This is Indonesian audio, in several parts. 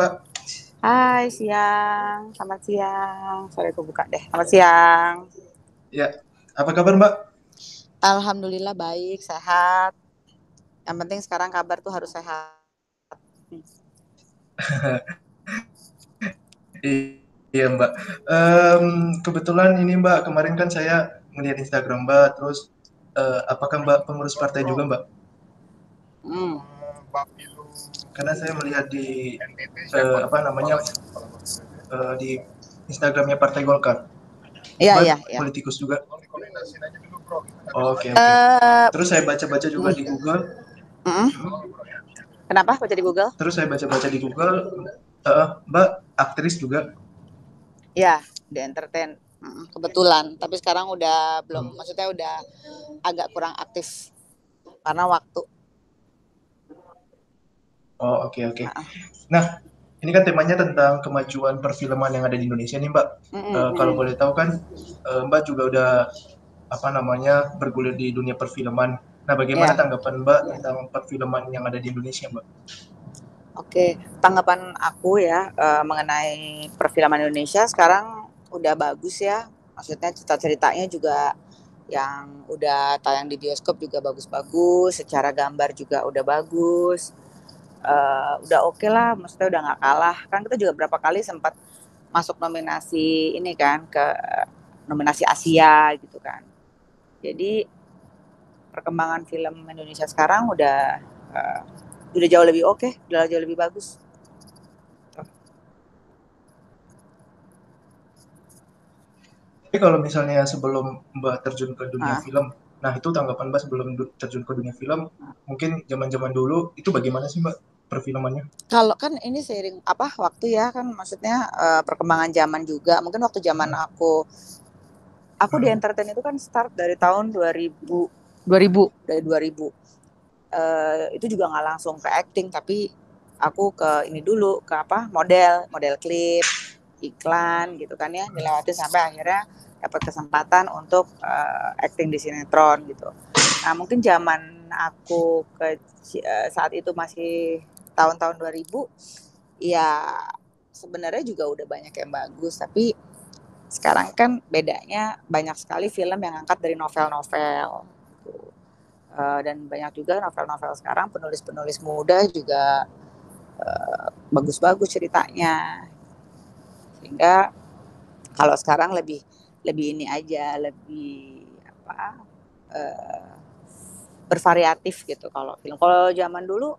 Mbak. Hai, siang. Selamat siang. Sorry, aku buka deh. Selamat siang. Ya, apa kabar Mbak? Alhamdulillah baik, sehat. Yang penting sekarang kabar tuh harus sehat. Iya Mbak. Kebetulan ini Mbak, kemarin kan saya melihat Instagram Mbak, terus apakah Mbak pengurus partai juga Mbak? Hmm. Karena saya melihat di apa namanya di Instagramnya Partai Golkar. Iya, Mbak iya, iya. politikus juga. Oke oke. Eh, Terus saya baca-baca juga di mm, Google. mm. Kenapa baca di Google? Terus saya baca-baca di Google, Mbak aktris juga. Ya, di entertain. Kebetulan, tapi sekarang udah belum, Hmm. maksudnya udah agak kurang aktif karena waktu. Oh oke oke. Heeh. Nah, ini kan temanya tentang kemajuan perfilman yang ada di Indonesia nih, Mbak. Kalau boleh tahu kan, Mbak juga udah apa namanya bergulir di dunia perfilman. Nah, bagaimana Ya. tanggapan Mbak tentang perfilman yang ada di Indonesia, Mbak? Oke, tanggapan aku ya mengenai perfilman Indonesia sekarang udah bagus ya. Maksudnya cerita-ceritanya juga yang udah tayang di bioskop juga bagus-bagus, secara gambar juga udah bagus. Udah oke lah, maksudnya udah nggak kalah. Kan kita juga berapa kali sempat masuk nominasi ini kan ke nominasi Asia gitu kan. Jadi perkembangan film Indonesia sekarang udah jauh lebih oke, udah jauh lebih bagus. Tapi kalau misalnya sebelum Mbak terjun ke dunia Nah, film, nah itu tanggapan Mbak sebelum terjun ke dunia film, mungkin zaman-zaman dulu itu bagaimana sih Mbak perfilmannya? kalau kan ini seiring apa waktu ya kan maksudnya perkembangan zaman juga. Mungkin waktu zaman Hmm, aku di hmm. entertain itu kan start dari tahun 2000 2000 dari 2000. Itu juga nggak langsung ke acting tapi aku ke ini dulu ke apa model klip iklan gitu kan ya dilewatin sampai akhirnya dapat kesempatan untuk acting di sinetron gitu. Nah mungkin zaman aku saat itu masih tahun-tahun 2000 ya sebenarnya juga udah banyak yang bagus tapi sekarang kan bedanya banyak sekali film yang angkat dari novel-novel gitu. Dan banyak juga novel-novel sekarang penulis-penulis muda juga bagus-bagus ceritanya sehingga kalau sekarang lebih lebih ini aja lebih apa eh, bervariatif gitu kalau film. Kalau zaman dulu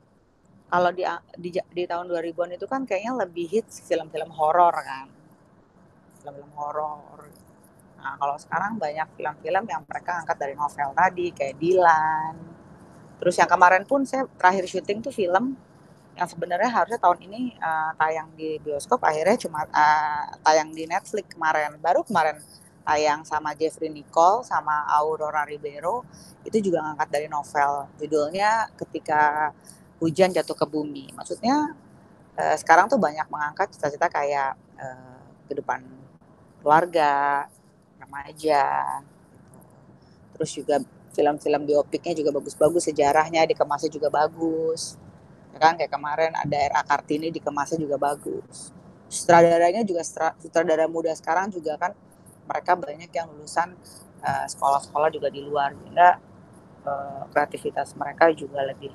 kalau di tahun 2000-an itu kan kayaknya lebih hits film-film horor kan. Film-film horor. Nah, kalau sekarang banyak film-film yang mereka angkat dari novel tadi kayak Dilan. Terus yang kemarin pun saya terakhir syuting tuh film yang sebenarnya harusnya tahun ini tayang di bioskop akhirnya cuma tayang di Netflix kemarin. Baru kemarin tayang sama Jeffrey Nicole sama Aurora Ribeiro itu juga ngangkat dari novel. Judulnya Ketika Hujan Jatuh ke Bumi. Maksudnya sekarang tuh banyak mengangkat cita-cita kayak kehidupan keluarga, remaja. Terus juga film-film biopiknya juga bagus-bagus, sejarahnya dikemasnya juga bagus. Ya kan kayak kemarin ada R.A. Kartini dikemasnya juga bagus. Sutradaranya juga sutradara muda sekarang juga kan mereka banyak yang lulusan sekolah-sekolah juga di luar sehingga kreativitas mereka juga lebih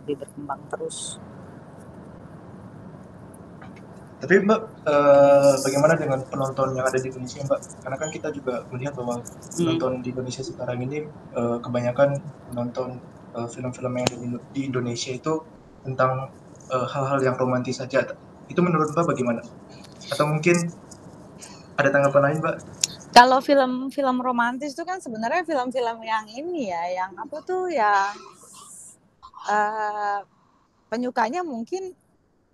lebih berkembang terus. Tapi Mbak, bagaimana dengan penonton yang ada di Indonesia Mbak? Karena kan kita juga melihat bahwa Hmm. penonton di Indonesia sekarang ini kebanyakan menonton film-film yang ada di Indonesia itu tentang hal-hal yang romantis saja. Itu menurut Mbak bagaimana? Atau mungkin ada tanggapan lain Mbak? Kalau film-film romantis itu kan sebenarnya film-film yang ini ya, yang apa tuh ya eh, penyukanya mungkin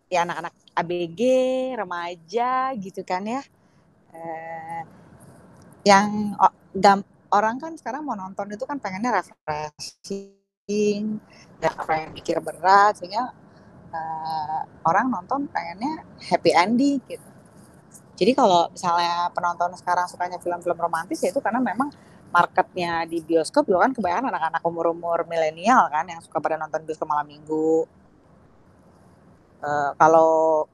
ya anak-anak ABG, remaja gitu kan ya. Eh, yang orang kan sekarang mau nonton itu kan pengennya refreshing, dan apa yang pikir berat sehingga orang nonton pengennya happy ending gitu. Jadi kalau misalnya penonton sekarang sukanya film-film romantis ya itu karena memang marketnya di bioskop juga kan kebanyakan anak-anak umur-umur milenial kan yang suka pada nonton bioskop malam minggu. Kalau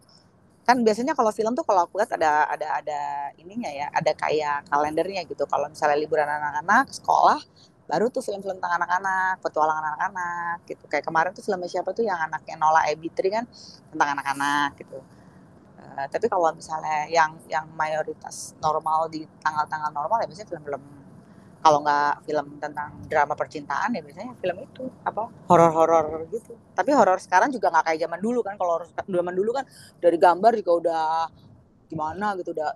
kan biasanya kalau film tuh kalau aku lihat ada ininya ya, ada kayak kalendernya gitu. Kalau misalnya liburan anak-anak sekolah, baru tuh film-film tentang anak-anak, petualangan anak-anak gitu. Kayak kemarin tuh filmnya siapa tuh yang anaknya Nola Ebitri kan tentang anak-anak gitu. Tapi kalau misalnya yang mayoritas normal di tanggal-tanggal normal ya biasanya film-film, kalau nggak film tentang drama percintaan ya biasanya film itu apa horor-horor gitu. Tapi horor sekarang juga nggak kayak zaman dulu kan. Kalau zaman dulu kan dari gambar juga udah gimana gitu udah.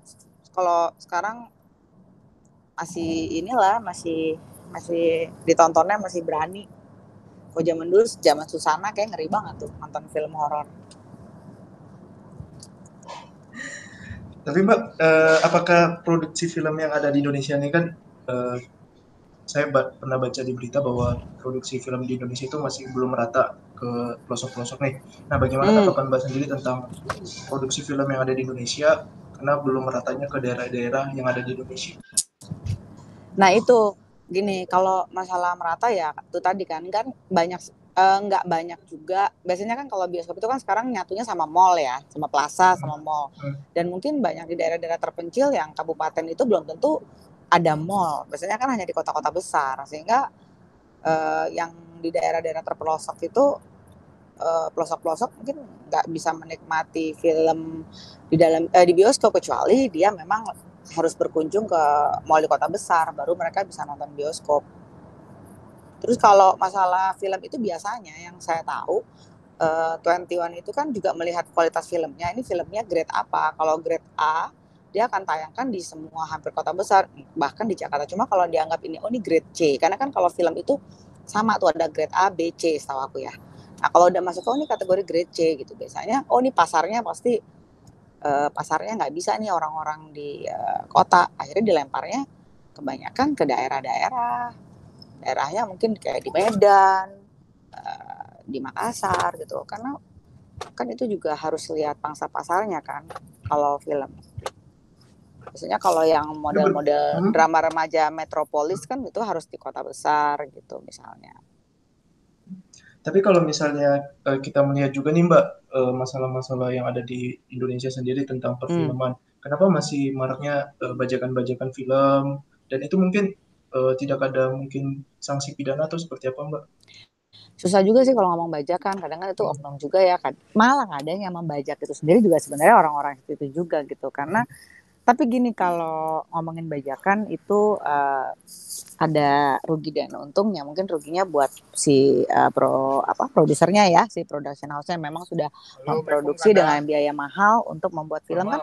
Kalau sekarang masih inilah masih masih ditontonnya masih berani. Kalau zaman dulu zaman Susana kayak ngeri banget tuh nonton film horor. Tapi Mbak, apakah produksi film yang ada di Indonesia ini kan, eh, saya pernah baca di berita bahwa produksi film di Indonesia itu masih belum merata ke pelosok-pelosok nih. Nah, bagaimana Hmm. tanggapan Mbak sendiri tentang produksi film yang ada di Indonesia karena belum meratanya ke daerah-daerah yang ada di Indonesia? Nah itu gini, kalau masalah merata ya itu tadi kan banyak nggak banyak juga. Biasanya kan kalau bioskop itu kan sekarang nyatunya sama mall ya, sama plaza, sama mall. Hmm. Dan mungkin banyak di daerah-daerah terpencil yang kabupaten itu belum tentu ada mall. Biasanya kan hanya di kota-kota besar, sehingga yang di daerah-daerah terpelosok itu pelosok-pelosok mungkin nggak bisa menikmati film di bioskop kecuali dia memang harus berkunjung ke mall di kota besar baru mereka bisa nonton bioskop. Terus kalau masalah film itu biasanya yang saya tahu 21 itu kan juga melihat kualitas filmnya. Ini filmnya grade apa? Kalau grade A dia akan tayangkan di semua hampir kota besar, bahkan di Jakarta. Cuma kalau dianggap ini grade C, karena kan kalau film itu sama tuh ada grade A, B, C setahu aku ya. Nah kalau udah masuk ini kategori grade C gitu biasanya, ini pasarnya pasti pasarnya nggak bisa nih orang-orang di kota. Akhirnya dilemparnya kebanyakan ke daerah-daerah. Daerahnya mungkin kayak di Medan, di Makassar gitu. Karena kan itu juga harus lihat pangsa pasarnya kan kalau film. Biasanya kalau yang model-model drama remaja metropolis kan itu harus di kota besar gitu misalnya. Tapi kalau misalnya kita melihat juga nih Mbak, masalah-masalah yang ada di Indonesia sendiri tentang perfilman, kenapa masih maraknya bajakan-bajakan film, dan itu mungkin tidak ada mungkin sanksi pidana atau seperti apa Mbak? Susah juga sih kalau ngomong bajakan, kadang kan itu oknum juga ya kan. Malah kadang yang membajak itu sendiri juga sebenarnya orang-orang itu juga gitu. Karena tapi gini kalau ngomongin bajakan itu ada rugi dan untungnya. Mungkin ruginya buat si produsernya ya, si production house-nya memang sudah memproduksi dengan biaya mahal untuk membuat film kan.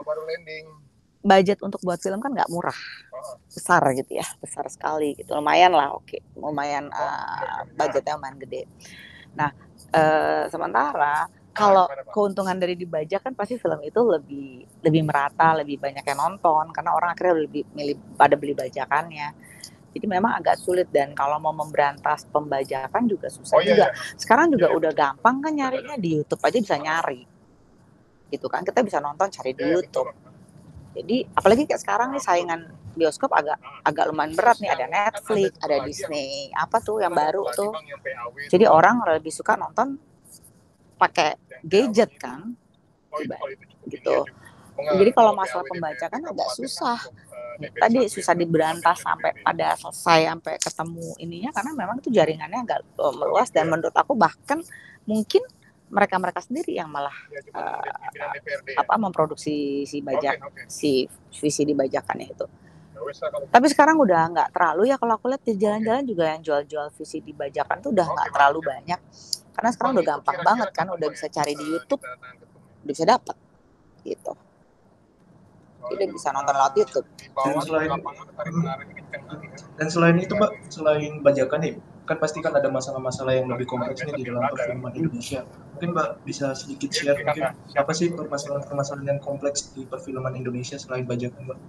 Budget untuk buat film kan nggak murah, besar gitu ya, besar sekali gitu, lumayan lah, lumayan budgetnya lumayan gede. Nah sementara kalau keuntungan dari dibajak kan pasti film itu lebih merata, lebih banyak yang nonton karena orang akhirnya lebih milih pada beli bajakannya. Jadi memang agak sulit dan kalau mau memberantas pembajakan juga susah juga. Sekarang juga udah gampang kan nyarinya di YouTube aja bisa nyari, gitu kan kita bisa nonton cari di YouTube. Jadi apalagi kayak sekarang nih saingan bioskop agak lumayan berat nih, ada Netflix, ada Disney, apa tuh yang baru tuh. Jadi orang lebih suka nonton pakai gadget kan, gitu. Jadi kalau masalah pembajakan agak susah. Tadi susah diberantas sampai pada selesai sampai ketemu ininya karena memang itu jaringannya agak meluas dan menurut aku bahkan mungkin mereka sendiri yang malah memproduksi si bajak si VCD bajakannya itu. Tapi sekarang udah nggak terlalu ya kalau aku lihat di jalan-jalan juga yang jual-jual VCD bajakan tuh udah nggak terlalu banyak karena sekarang udah gampang banget kan, udah bisa cari di YouTube, udah bisa dapat gitu. Jadi bisa nonton lewat YouTube. Dan selain itu Mbak, selain bajakan nih, kan pasti kan ada masalah-masalah yang lebih kompleks nih di dalam perfilman Indonesia. Mungkin Mbak bisa sedikit share mungkin apa sih permasalahan-permasalahan yang kompleks di perfilman Indonesia selain bajakan Mbak?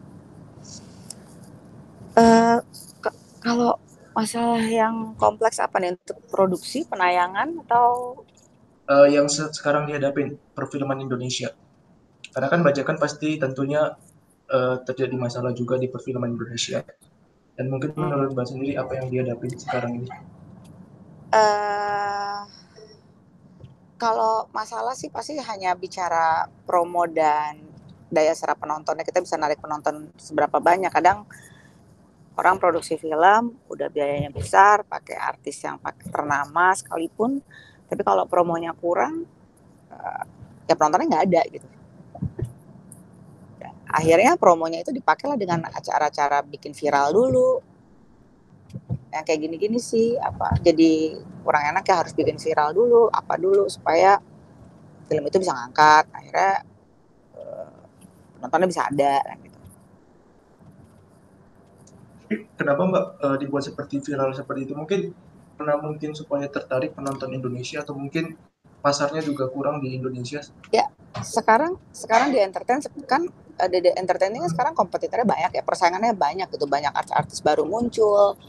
Kalau masalah yang kompleks apa nih untuk produksi, penayangan atau yang sekarang dihadapin perfilman Indonesia? Karena kan bajakan pasti tentunya terjadi masalah juga di perfilman Indonesia. Dan mungkin menurut Mbak sendiri apa yang dihadapi sekarang ini? Kalau masalah sih pasti hanya bicara promo dan daya serap penontonnya, kita bisa narik penonton seberapa banyak. Kadang orang produksi film udah biayanya besar, pakai artis yang pakai ternama sekalipun, tapi kalau promonya kurang, ya penontonnya nggak ada gitu. Akhirnya promonya itu dipakailah dengan acara-acara bikin viral dulu. Yang kayak gini-gini sih, jadi kurang enak ya, harus bikin viral dulu, apa dulu supaya film itu bisa ngangkat. Akhirnya penontonnya bisa ada kan gitu. Kenapa Mbak dibuat seperti viral seperti itu? Mungkin supaya tertarik penonton Indonesia, atau mungkin pasarnya juga kurang di Indonesia. Ya, sekarang di entertain kan, di entertain ini sekarang kompetitornya banyak ya, persaingannya banyak gitu, banyak artis-artis baru muncul.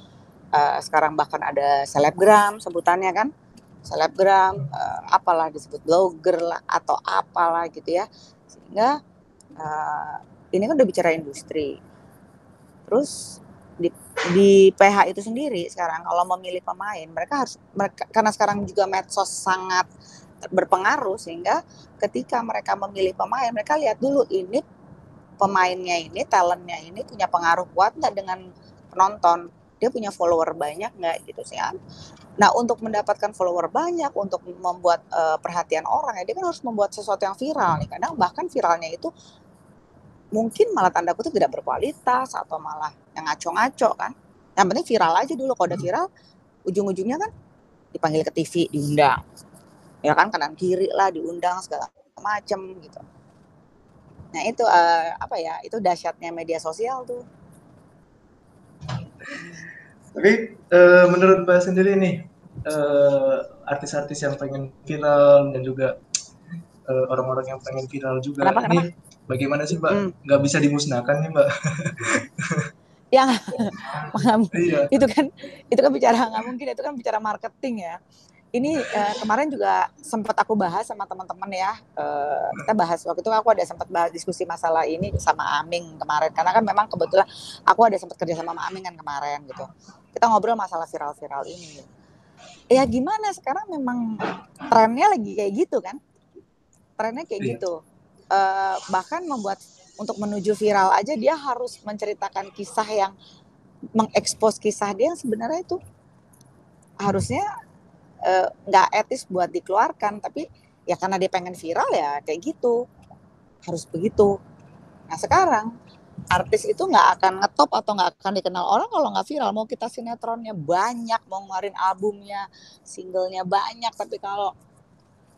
Sekarang bahkan ada selebgram sebutannya kan, selebgram, apalah disebut blogger lah atau apalah gitu ya, sehingga ini kan udah bicara industri. Terus di PH itu sendiri sekarang kalau memilih pemain, mereka karena sekarang juga medsos sangat berpengaruh, sehingga ketika mereka memilih pemain, mereka lihat dulu ini pemainnya ini, talentnya ini punya pengaruh kuat nggak dengan penonton, dia punya follower banyak nggak gitu sih kan. Nah, untuk mendapatkan follower banyak, untuk membuat perhatian orang ya, dia kan harus membuat sesuatu yang viral nih. Kadang bahkan viralnya itu mungkin malah tanda kutip tidak berkualitas atau malah yang ngaco-ngaco kan. Yang penting viral aja dulu. Kalau udah viral, ujung-ujungnya kan dipanggil ke TV, diundang. Ya kan, kanan kiri lah diundang segala macem gitu. Nah itu itu dahsyatnya media sosial tuh. Tapi menurut Mbak sendiri nih, artis-artis yang pengen viral dan juga orang-orang yang pengen viral juga, Kenapa? ini bagaimana sih Mbak? Nggak bisa dimusnahkan nih Mbak. Ya, Iya. itu kan bicara nggak mungkin, itu kan bicara marketing ya. Ini kemarin juga sempat aku bahas sama teman-teman ya. Kita bahas waktu itu, aku ada sempat bahas diskusi masalah ini sama Aming kemarin, karena kan memang kebetulan aku ada sempat kerja sama Aming kan kemarin gitu. Kita ngobrol masalah viral-viral ini. Ya gimana, sekarang memang trennya lagi kayak gitu kan? Trennya kayak Iya. gitu. Bahkan untuk menuju viral aja dia harus menceritakan kisah yang mengekspos kisah dia yang sebenarnya itu harusnya nggak etis buat dikeluarkan, tapi ya karena dia pengen viral ya kayak gitu, harus begitu. Nah sekarang artis itu nggak akan ngetop atau nggak akan dikenal orang kalau nggak viral. Mau kita sinetronnya banyak, mau ngeluarin albumnya, singlenya banyak, tapi kalau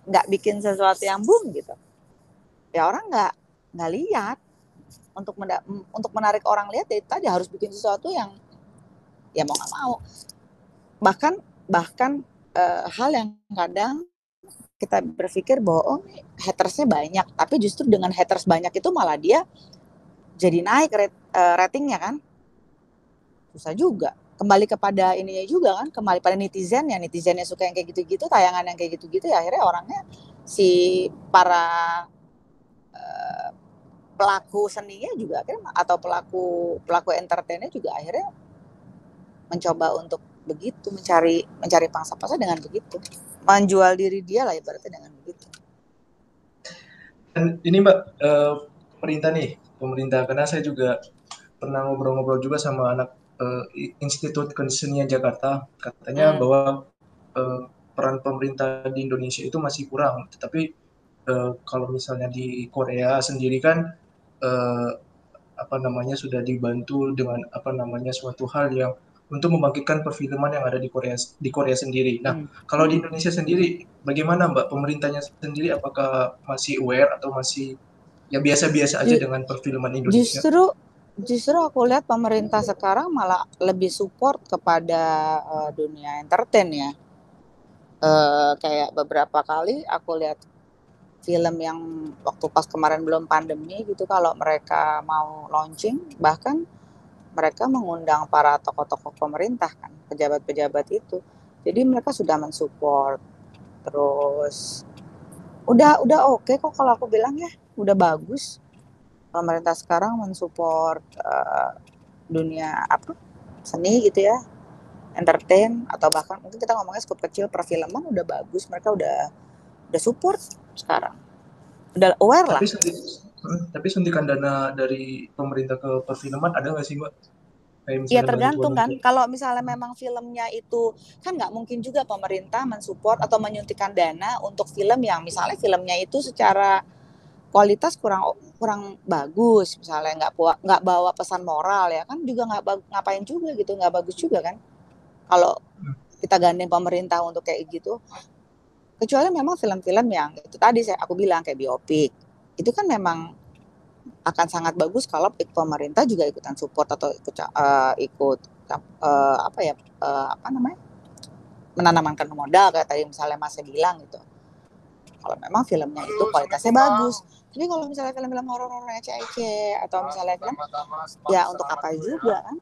nggak bikin sesuatu yang boom gitu, ya orang nggak lihat. Untuk menarik orang lihat ya tadi harus bikin sesuatu yang ya mau nggak mau. Bahkan hal yang kadang kita berpikir bahwa hatersnya banyak, tapi justru dengan haters banyak itu malah dia jadi naik ratingnya kan. Susah juga. Kembali kepada ininya juga kan, kembali pada netizennya suka yang kayak gitu-gitu, tayangan yang kayak gitu-gitu, ya akhirnya orangnya, si para pelaku seninya juga akhirnya, atau pelaku entertainnya juga akhirnya mencoba untuk begitu, mencari pangsa pasar dengan begitu, menjual diri dia lah ibaratnya dengan begitu. Dan ini Mbak, pemerintah, karena saya juga pernah ngobrol-ngobrol juga sama anak Institut Kesenian Jakarta, katanya bahwa peran pemerintah di Indonesia itu masih kurang. Tetapi kalau misalnya di Korea sendiri kan eh, sudah dibantu dengan suatu hal yang untuk membangkitkan perfilman yang ada di Korea sendiri. Nah, kalau di Indonesia sendiri bagaimana Mbak, pemerintahnya sendiri apakah masih aware atau masih ya biasa-biasa aja dengan perfilman Indonesia? Justru aku lihat pemerintah sekarang malah lebih support kepada dunia entertain ya. Kayak beberapa kali aku lihat film yang waktu pas kemarin belum pandemi gitu, kalau mereka mau launching, bahkan mereka mengundang para tokoh-tokoh pemerintah kan, pejabat-pejabat itu. Jadi mereka sudah mensupport. Terus udah oke kok kalau aku bilang ya, udah bagus. Pemerintah sekarang mensupport dunia seni gitu ya, entertain, atau bahkan mungkin kita ngomongnya skup kecil perfilman udah bagus. Mereka udah udah support sekarang, udah aware lah. Tapi suntikan dana dari pemerintah ke perfilman ada nggak sih Mbak? Kayak Ya misalnya bantuan tergantung kan, untuk kalau misalnya memang filmnya itu kan nggak mungkin juga pemerintah mensupport atau menyuntikkan dana untuk film yang misalnya filmnya itu secara kualitas kurang kurang bagus, misalnya nggak bawa pesan moral ya kan, juga ngapain juga gitu, nggak bagus juga kan kalau kita gandeng pemerintah untuk kayak gitu. Kecuali memang film-film yang itu tadi aku bilang kayak biopik, itu kan memang akan sangat bagus kalau pemerintah juga ikutan support atau ikut apa namanya, menanamkan modal kayak tadi misalnya Mas bilang gitu. Kalau memang filmnya itu kualitasnya bagus. Jadi kalau misalnya film-film horor-horor ece-ece atau misalnya film ya untuk apa juga kan?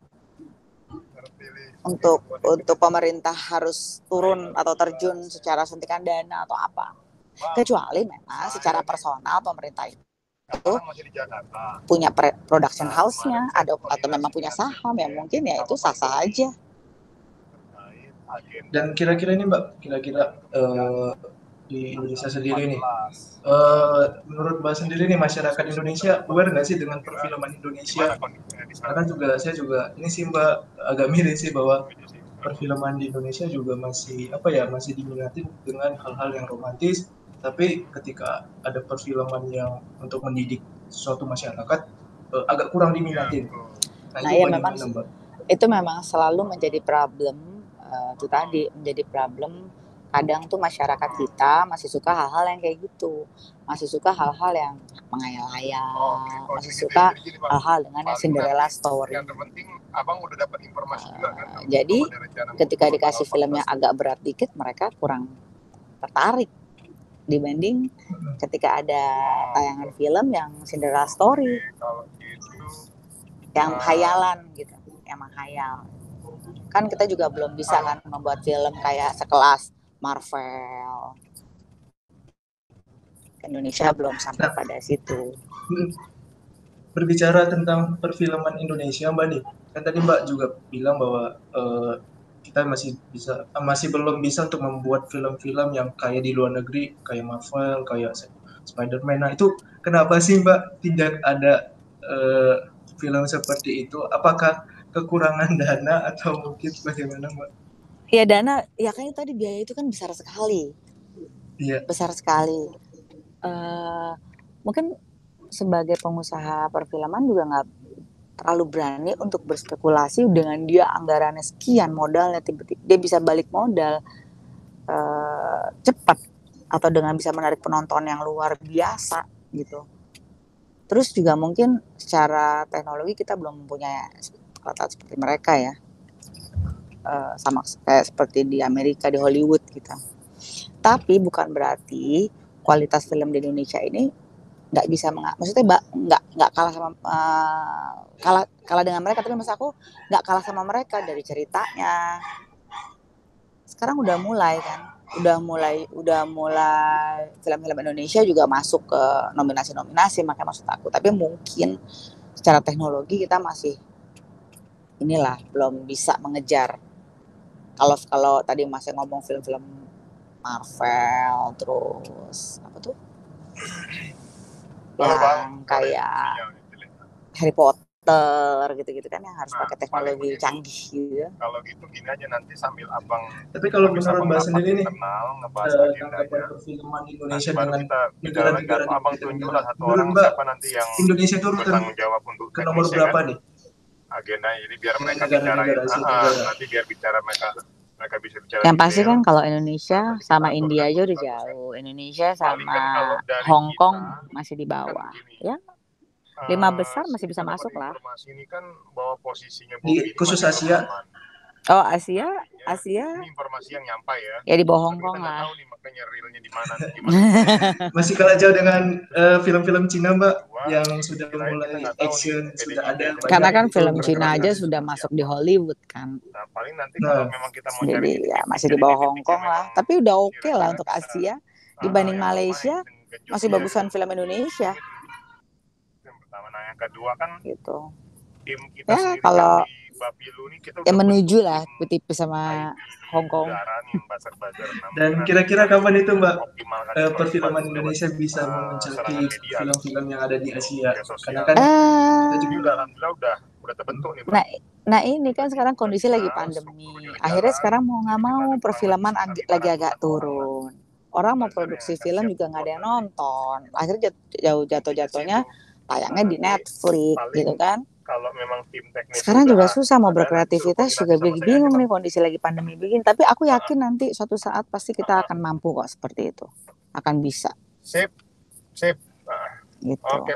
Untuk pemerintah harus turun atau terjun secara suntikan dana atau apa. Kecuali memang secara personal pemerintah itu punya production house-nya atau memang punya saham ya mungkin ya itu sah-sah aja. Dan kira-kira ini Mbak, kira-kira di Indonesia sendiri nih, menurut Mbak sendiri nih masyarakat Indonesia aware nggak sih dengan perfilman Indonesia? Karena saya juga ini sih Mbak agak miris sih bahwa perfilman di Indonesia juga masih diminati dengan hal-hal yang romantis, tapi ketika ada perfilman yang untuk mendidik suatu masyarakat agak kurang diminatin. Nah itu ya bagaimana Mbak? Itu memang selalu menjadi problem, itu tadi menjadi problem. Kadang tuh masyarakat kita masih suka hal-hal yang kayak gitu, masih suka hal-hal yang menghayal-hayal, masih suka hal-hal dengan yang Cinderella story. Jadi ketika dikasih film yang agak berat dikit, mereka kurang tertarik dibanding ketika ada tayangan film yang Cinderella story, yang hayalan gitu, yang menghayal. Kan kita juga belum bisa kan membuat film kayak sekelas Marvel. Indonesia belum sampai pada situ. Berbicara tentang perfilman Indonesia Mbak nih, kan tadi Mbak juga bilang bahwa kita masih belum bisa untuk membuat film-film yang kayak di luar negeri, kayak Marvel, kayak Spider-Man. Nah itu kenapa sih Mbak tidak ada film seperti itu? Apakah kekurangan dana atau mungkin bagaimana Mbak? Ya dana, ya kan tadi biaya itu kan besar sekali. Iya. Besar sekali. Mungkin sebagai pengusaha perfilman juga nggak terlalu berani untuk berspekulasi dengan dia anggarannya sekian, modalnya tiba-tiba dia bisa balik modal cepat atau dengan bisa menarik penonton yang luar biasa gitu. Terus juga mungkin secara teknologi kita belum mempunyai alat seperti mereka ya, sama kayak seperti di Amerika, di Hollywood gitu. Tapi bukan berarti kualitas film di Indonesia ini nggak bisa maksudnya nggak kalah sama kalah dengan mereka, tapi maksud aku nggak kalah sama mereka dari ceritanya. Sekarang udah mulai kan, udah mulai film-film Indonesia juga masuk ke nominasi-nominasi, makanya maksud aku. Tapi mungkin secara teknologi kita masih belum bisa mengejar. Kalau tadi masih ngomong film-film Marvel, terus apa tuh yang kayak Harry Potter gitu-gitu kan yang harus pakai teknologi canggih gitu. Kalau gitu gini aja, nanti sambil abang. Tapi kalau menurut Mbak sendiri nih, tanggapan perfilman Indonesia dengan negara-negara di abang tunjuklah satu menurut orang Mbak, siapa nanti yang Indonesia itu bertanggung jawab untuk ke nomor berapa kan? Nih? Agenda jadi biar mereka bicarain. Nanti biar bicara mereka bisa bicara. Yang pasti kan kalau Indonesia sama India aja udah jauh. Indonesia sama Hong Kong masih di bawah. Ya, 5 besar masih bisa masuk lah. Informasi ini kan bahwa posisinya di khusus Asia. Oh Asia ini informasi yang nyampai ya. Ya di bawah Hong Kong lah. Tahu nih makanya realnya di mana. Masih kalah jauh dengan film-film Cina Mbak yang sudah mulai action, sudah ada. Karena kan film Cina aja sudah masuk di Hollywood kan. Nah, paling nanti kalau memang kita mau jadi ya masih di bawah Hong Kong lah. Tapi udah oke lah untuk Asia. Dibanding Malaysia masih bagusan film Indonesia. Yang pertama, yang kedua kan gitu. Tim kita ya kalau Bapilu nih kita Ya udah menuju bentuk lah tim tipis sama IP Hong Kong. udara nih, buzzer-buzzer. Dan kira-kira kapan itu Mbak optimalkan perfilman Indonesia bisa serangan memuncaki media film-film yang ada di Asia? media sosial. Karena kan kita Ini juga udah alhamdulillah udah terbentuk nih, Mbak. Nah ini kan sekarang kondisi lagi pandemi. Akhirnya sekarang mau nggak mau perfilman lagi agak turun. Orang mau produksi film juga nggak ada yang nonton. Akhirnya jatuh-jatuhnya tayangnya di Netflix gitu kan. Kalau memang tim teknis sekarang juga susah mau berkreativitas juga bingung nih kondisi lagi pandemi begini. Tapi aku yakin nanti suatu saat pasti kita akan mampu kok seperti itu. Akan bisa. Sip. Gitu. Oke.